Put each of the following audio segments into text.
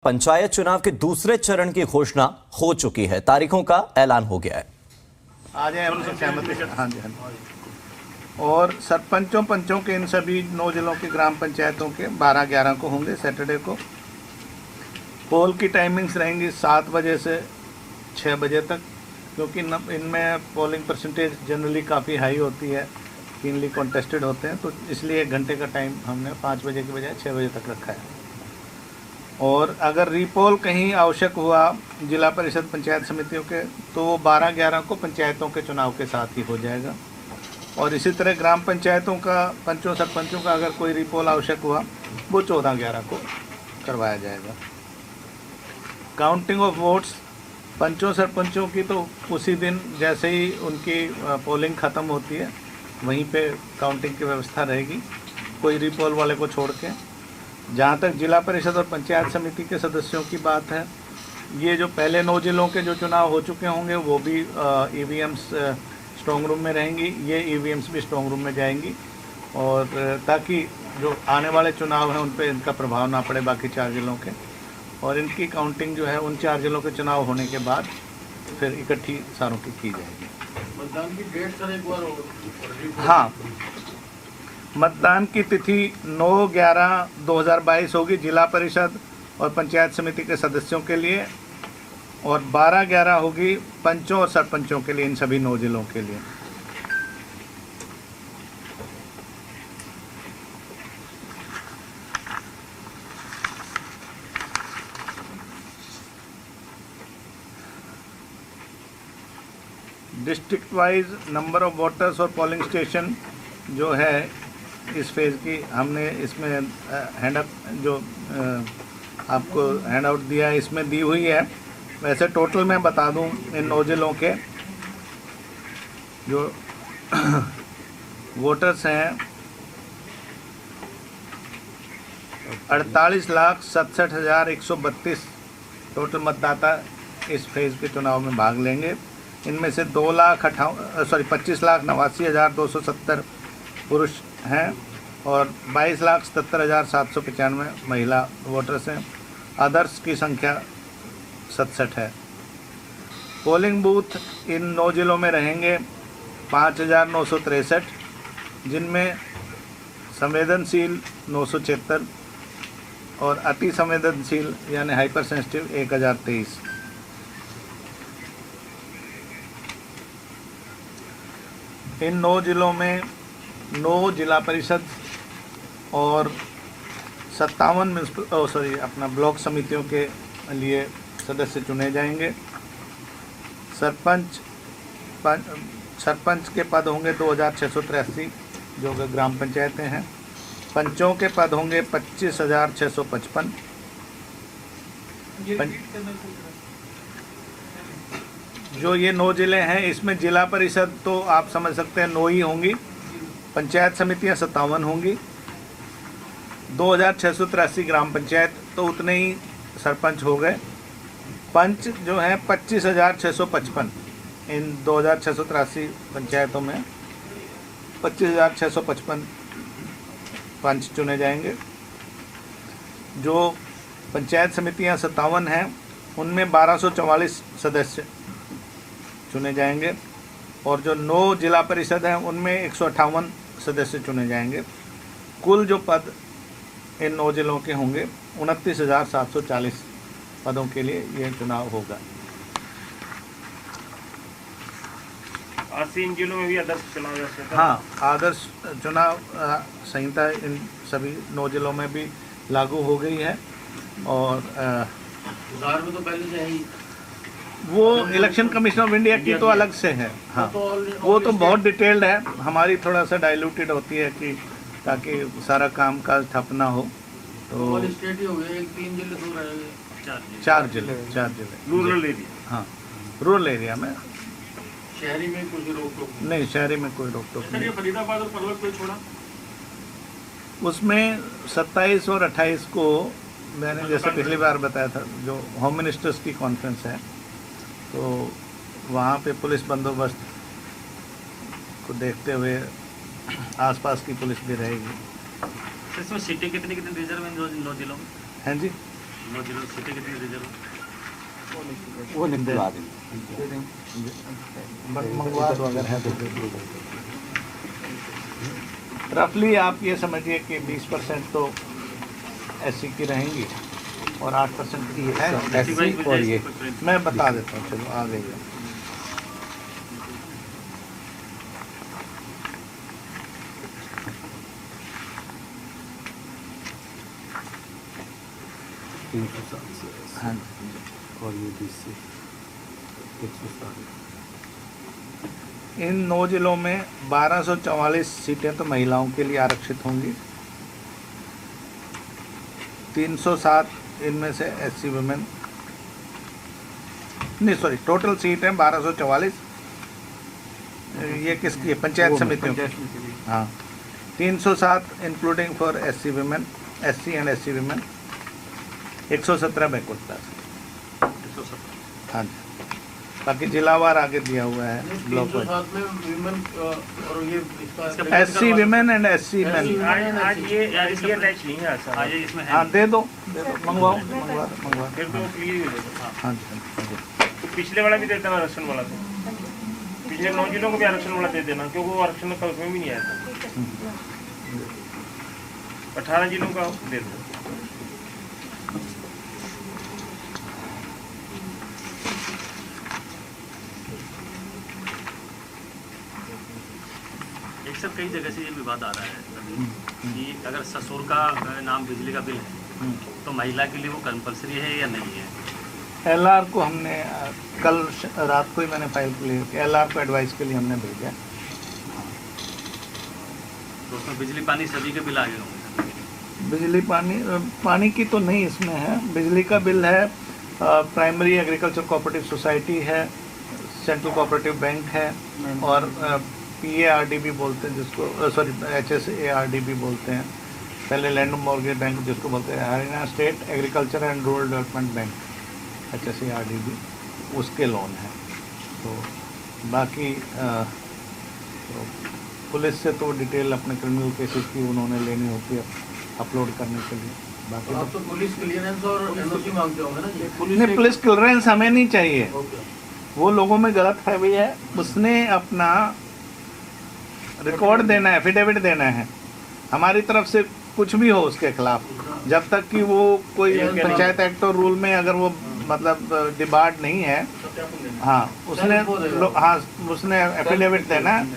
पंचायत चुनाव के दूसरे चरण की घोषणा हो चुकी है। तारीखों का ऐलान हो गया है। आ जाए हम सहमति। हाँ जी, हाँ जी। और सरपंचों पंचों के इन सभी 9 जिलों की ग्राम पंचायतों के 12-11 को होंगे सैटरडे को। पोल की टाइमिंग्स रहेंगी 7 बजे से 6 बजे तक, क्योंकि इनमें पोलिंग परसेंटेज जनरली काफ़ी हाई होती है, कीनली कॉन्टेस्टेड होते हैं, तो इसलिए 1 घंटे का टाइम हमने 5 बजे के बजाय 6 बजे तक रखा है। और अगर रीपोल कहीं आवश्यक हुआ जिला परिषद पंचायत समितियों के, तो वो 12-11 को पंचायतों के चुनाव के साथ ही हो जाएगा। और इसी तरह ग्राम पंचायतों का पंचों सरपंचों का अगर कोई रीपोल आवश्यक हुआ वो 14-11 को करवाया जाएगा। काउंटिंग ऑफ वोट्स पंचों सरपंचों की तो उसी दिन जैसे ही उनकी पोलिंग ख़त्म होती है वहीं पे काउंटिंग की व्यवस्था रहेगी, कोई रीपोल वाले को छोड़ के। जहाँ तक जिला परिषद और पंचायत समिति के सदस्यों की बात है, ये जो पहले 9 जिलों के जो चुनाव हो चुके होंगे वो भी ईवीएम्स स्ट्रॉन्ग रूम में रहेंगी, ये ईवीएम्स भी स्ट्रॉन्ग रूम में जाएंगी, और ताकि जो आने वाले चुनाव हैं उन पर इनका प्रभाव ना पड़े बाकी 4 जिलों के। और इनकी काउंटिंग जो है उन 4 जिलों के चुनाव होने के बाद फिर इकट्ठी सारों की जाएगी। मतदान की डेट सर एक बार? हाँ, मतदान की तिथि 9/11/2022 होगी जिला परिषद और पंचायत समिति के सदस्यों के लिए, और 12/11 होगी पंचों और सरपंचों के लिए, इन सभी 9 जिलों के लिए। District wise number of voters और पोलिंग स्टेशन जो है इस फेज़ की हमने इसमें हैंडअप जो आपको हैंड आउट दिया है इसमें दी हुई है। वैसे टोटल मैं बता दूं, इन 9 जिलों के जो वोटर्स हैं 48,67,132 टोटल मतदाता इस फेज़ के चुनाव में भाग लेंगे। इनमें से 25,89,270 पुरुष हैं और 22,77,795 महिला वोटर्स हैं। अदर्स की संख्या 67 है। पोलिंग बूथ इन 9 जिलों में रहेंगे 5,963, जिनमें संवेदनशील 976 और अति संवेदनशील यानी हाइपर सेंसिटिव 1,023। इन 9 जिलों में 9 जिला परिषद और 57 अपना ब्लॉक समितियों के लिए सदस्य चुने जाएंगे। सरपंच के पद होंगे 2,683 जो कि ग्राम पंचायतें हैं। पंचों के पद होंगे 25,655। जो ये 9 जिले हैं इसमें जिला परिषद तो आप समझ सकते हैं 9 ही होंगी, पंचायत समितियां 57 होंगी, 2,683 ग्राम पंचायत तो उतने ही सरपंच हो गए। पंच जो हैं 25,655, इन 2,683 पंचायतों में 25,655 पंच चुने जाएंगे। जो पंचायत समितियां 57 हैं उनमें 1,244 सदस्य चुने जाएंगे, और जो 9 जिला परिषद हैं उनमें 158 सदस्य चुने जाएंगे। कुल जो पद इन 9 जिलों के होंगे 29,740 पदों के लिए यह चुनाव होगा। इन जिलों में भी आदर्श चुनाव? हाँ, आदर्श चुनाव संहिता इन सभी 9 जिलों में भी लागू हो गई है। और बिहार में तो पहले से ही वो इलेक्शन कमीशन ऑफ इंडिया की तो अलग से है। हाँ, वो तो बहुत डिटेल्ड है, हमारी थोड़ा सा डाइल्यूटेड होती है कि ताकि सारा काम काज ठप ना हो। तो स्टेट ही हो गए, 3 जिले दूर रहेंगे, 4 जिले रूरल एरिया। हाँ, रूरल एरिया में। शहरी में कुछ रोक टोक नहीं, शहरी में कोई रोक टोक नहीं। फरीदाबाद और पलवल कोई छोड़ा? उसमें 27 और 28 को मैंने जैसे पिछली बार बताया था, जो होम मिनिस्टर्स की कॉन्फ्रेंस है तो वहाँ पे पुलिस बंदोबस्त को देखते हुए आसपास की पुलिस भी रहेगी। इसमें सीटें कितनी रिजर्व हैं 9 जिलों में? हैं जी, सिटी कितनी रिजर्व वो निकलवा देंगे, मंगवा दो अगर है तो। रफली आप ये समझिए कि 20% तो एससी की रहेंगी और 8% की है एससी और ये मैं बता देता हूँ। चलो आ गई है। हाँ और ये 20 से 107। इन 9 जिलों में 1244 सीटें तो महिलाओं के लिए आरक्षित होंगी। 307 इनमें से एससी वुमेन, नहीं सॉरी, टोटल सीट है 1244। ये किसकी है? पंचायत समितियों की। हाँ, 307 including for SC women, SC and SC women, 117 backward class. हाँ जी, बाकी जिलावार आगे दिया हुआ है block wise. SC women and SC man. आज ये अटैच नहीं है सर। आज इसमें है। हाँ दे दो मंगवाओ मंगवा। फिर तो क्लियर ही हो जाएगा। हाँ जी। तो पिछले वाला भी देता है आरक्षण वाला, तो पिछले 9 जिलों को भी आरक्षण वाला दे देना, क्योंकि वो आरक्षण का उसमें भी नहीं आया था। 18 जिलों का दे दो। सर कई जगह से ये विवाद आ रहा है कि अगर ससुर का नाम बिजली का बिल है तो महिला के लिए वो कंपलसरी है या नहीं है। एलआर को हमने कल रात को ही मैंने फाइल क्लियर किया, एलआर को एडवाइस के लिए हमने भेजा। तो उसमें बिजली पानी सभी के बिल आगे होंगे। बिजली पानी की तो नहीं इसमें है। बिजली का बिल है, प्राइमरी एग्रीकल्चर कोऑपरेटिव सोसाइटी है, सेंट्रल कोऑपरेटिव बैंक है और PARDB बोलते हैं जिसको, सॉरी HSARDB बोलते हैं, पहले लैंड मॉर्गेज बैंक जिसको बोलते हैं, Haryana state agriculture and rural development bank HSARDB, उसके लोन है। तो बाकी तो पुलिस से तो डिटेल अपने क्रिमिनल केसेस की उन्होंने लेनी होती है अपलोड करने के लिए। बाकी आप तो पुलिस क्लियरेंस और एनओसी मांगते होंगे ना जी? नहीं, पुलिस क्लियरेंस हमें नहीं चाहिए। वो लोगों में गलत फहमी है। उसने अपना रिकॉर्ड देना है, एफिडेविट देना है, हमारी तरफ से कुछ भी हो उसके खिलाफ, जब तक कि वो कोई पंचायत एक्ट और रूल में अगर वो मतलब डिबार्ड नहीं है। हाँ उसने एफिडेविट देना है।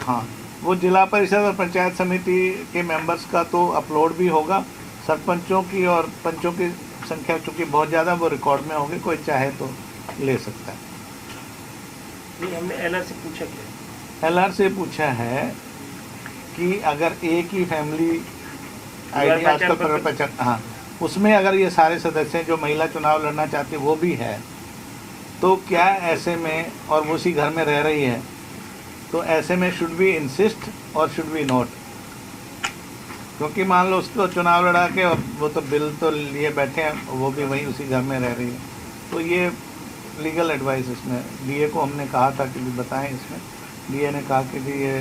हाँ, वो जिला परिषद और पंचायत समिति के मेंबर्स का तो अपलोड भी होगा, सरपंचों की और पंचों की संख्या चूँकि बहुत ज़्यादा वो रिकॉर्ड में होगी, कोई चाहे तो ले सकता है। नहीं, हमने एलआर से पूछा क्या? एलआर से पूछा है कि अगर एक ही फैमिली आईडी आजकल पर हाँ, उसमें अगर ये सारे सदस्य जो महिला चुनाव लड़ना चाहते वो भी है, तो क्या ऐसे में, और वो उसी घर में रह रही है, तो ऐसे में शुड वी इंसिस्ट और शुड वी नॉट? क्योंकि मान लो उसको चुनाव लड़ा के वो तो बिल तो लिए बैठे हैं, वो भी वहीं उसी घर में रह रही है। तो ये लीगल एडवाइस इसमें डीए को हमने कहा था कि भी बताएं। इसमें डीए ने कहा कि जी ये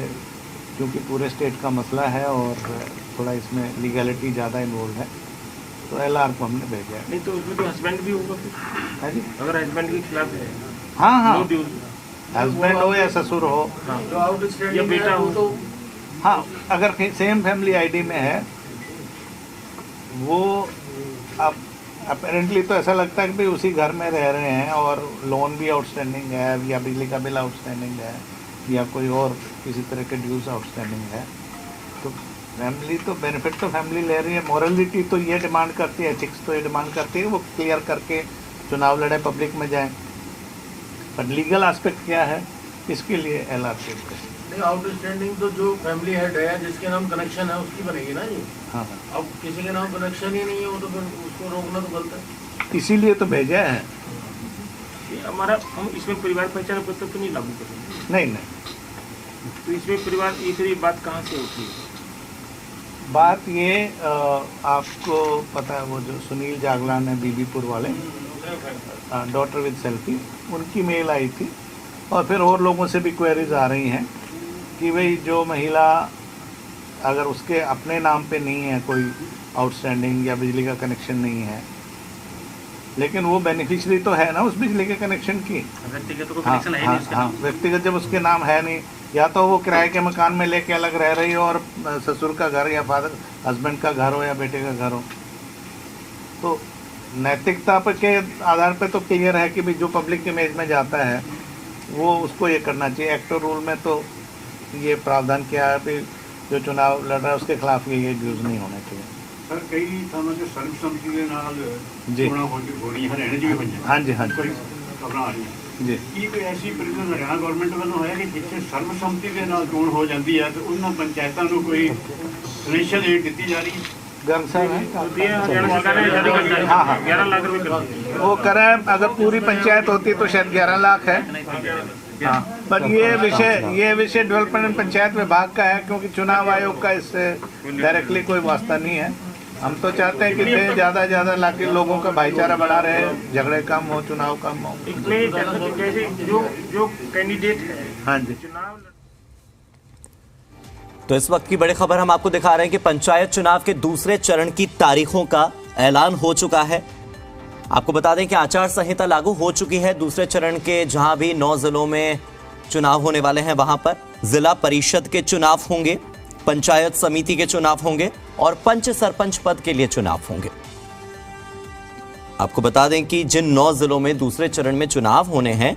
क्योंकि पूरे स्टेट का मसला है और थोड़ा इसमें लीगलिटी ज़्यादा इन्वॉल्व है, तो एलआर को हमने भेजा है। नहीं तो उसमें तो हस्बैंड भी होगा फिर। है जी, अगर हस्बैंड के खिलाफ है, हाँ हाँ, नो ड्यूज, हस्बैंड हो या ससुर हो, जो आउटस्टैंडिंग या बेटा है, वो हो। तो हाँ, अगर सेम फैमिली आईडी में है, वो अब अपेरेंटली तो ऐसा लगता है कि भाई उसी घर में रह रहे हैं और लोन भी आउटस्टैंडिंग है या बिजली का बिल आउटस्टैंडिंग है या कोई और किसी तरह के ड्यूज आउटस्टैंडिंग है, तो फैमिली तो बेनिफिट तो फैमिली ले रही है। मॉरलिटी तो ये डिमांड करती है, एथिक्स तो ये डिमांड करती है वो क्लियर करके चुनाव लड़े, पब्लिक में जाएं। पर लीगल एस्पेक्ट क्या है, इसके लिए एलआर से नहीं, आउटस्टैंडिंग तो जो फैमिली हेड है जिसके नाम कनेक्शन है उसकी बनेगी ना जी। हाँ, अब किसी के नाम कनेक्शन ही नहीं है, वो तो फिर उसको रोकना तो गलत है। इसीलिए तो भेजा है। ये हमारा, हम इसमें परिवार पहचान पत्र तो नहीं लागू करेंगे। नहीं नहीं, तो इसमें परिवार, ये फिर ये बात कहाँ से उठी है? बात ये आपको पता है वो जो सुनील जागलान है बीबीपुर वाले, डॉटर विद सेल्फी, उनकी मेल आई थी और फिर और लोगों से भी क्वेरीज आ रही हैं कि भाई जो महिला अगर उसके अपने नाम पे नहीं है कोई आउटस्टैंडिंग या बिजली का कनेक्शन नहीं है, लेकिन वो बेनिफिशियरी तो है ना उस बिजली के कनेक्शन की। व्यक्तिगत तो हाँ, कनेक्शन है हाँ, नहीं उसके हाँ, नाम। व्यक्तिगत जब उसके नाम है नहीं, या तो वो किराए के मकान में लेके अलग रह रही हो और ससुर का घर या फादर हस्बैंड का घर हो या बेटे का घर हो, तो नैतिकता पर के आधार पे तो क्लियर है कि भाई जो पब्लिक इमेज में जाता है वो उसको ये करना चाहिए। एक्ट और रूल में तो ये प्रावधान किया है कि जो चुनाव लड़ रहा है उसके खिलाफ ये यूज नहीं होना चाहिए। सर कई थानों से सर्वसम्मति के नाल जी। चुनाव हो रही हरियाणा जी हुई हाँ जी, हाँ जी, कोई खबर आ रही है जी। ਕੀ ਕੋਈ ਐਸੀ ਪ੍ਰੋਵੀਜ਼ਨ ਹਰਿਆਣਾ ਗਵਰਨਮੈਂਟ ਵੱਲੋਂ ਹੈ ਕਿ ਜਿੱਥੇ ਸਰਵਸੰਮਤੀ ਦੇ ਨਾਲ ਚੋਣ ਹੋ ਜਾਂਦੀ ਹੈ ਤੇ ਉਹਨਾਂ ਪੰਚਾਇਤਾਂ ਨੂੰ ਕੋਈ ਫਾਈਨੈਂਸ਼ੀਅਲ ਏਡ ਦਿੱਤੀ ਜਾ ਰਹੀ ਹੈ? गर्म साहब है हरियाणा सरकार ने जारी कर दिया हाँ, हाँ। 11 लाख रुपए कर दिए। वो करा है, अगर पूरी पंचायत होती तो शायद 11 लाख है। हाँ, पर ये विषय डेवलपमेंट एंड पंचायत विभाग का है, क्योंकि चुनाव आयोग का इससे डायरेक्टली कोई वास्ता नहीं है। हम तो चाहते हैं कि ज़्यादा से ज़्यादा लाके लोगों का भाईचारा बढ़ा रहे, झगड़े कम हो, चुनाव कम हो। इसमें जैसे जो कैंडिडेट है हाँ जी। चुनाव तो इस वक्त की बड़ी खबर हम आपको दिखा रहे हैं कि पंचायत चुनाव के दूसरे चरण की तारीखों का ऐलान हो चुका है। आपको बता दें कि आचार संहिता लागू हो चुकी है। दूसरे चरण के जहां भी 9 जिलों में चुनाव होने वाले हैं, वहां पर जिला परिषद के चुनाव होंगे, पंचायत समिति के चुनाव होंगे और पंच सरपंच पद के लिए चुनाव होंगे। आपको बता दें कि जिन 9 जिलों में दूसरे चरण में चुनाव होने हैं,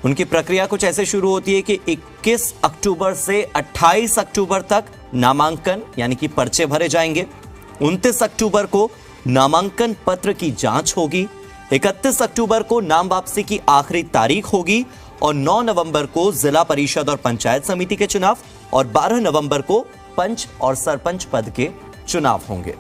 उनकी प्रक्रिया कुछ ऐसे शुरू होती है कि 21 अक्टूबर से 28 अक्टूबर तक नामांकन यानी कि पर्चे भरे जाएंगे। 29 अक्टूबर को नामांकन पत्र की जांच होगी। 31 अक्टूबर को नाम वापसी की आखिरी तारीख होगी और 9 नवंबर को जिला परिषद और पंचायत समिति के चुनाव और 12 नवंबर को पंच और सरपंच पद के चुनाव होंगे।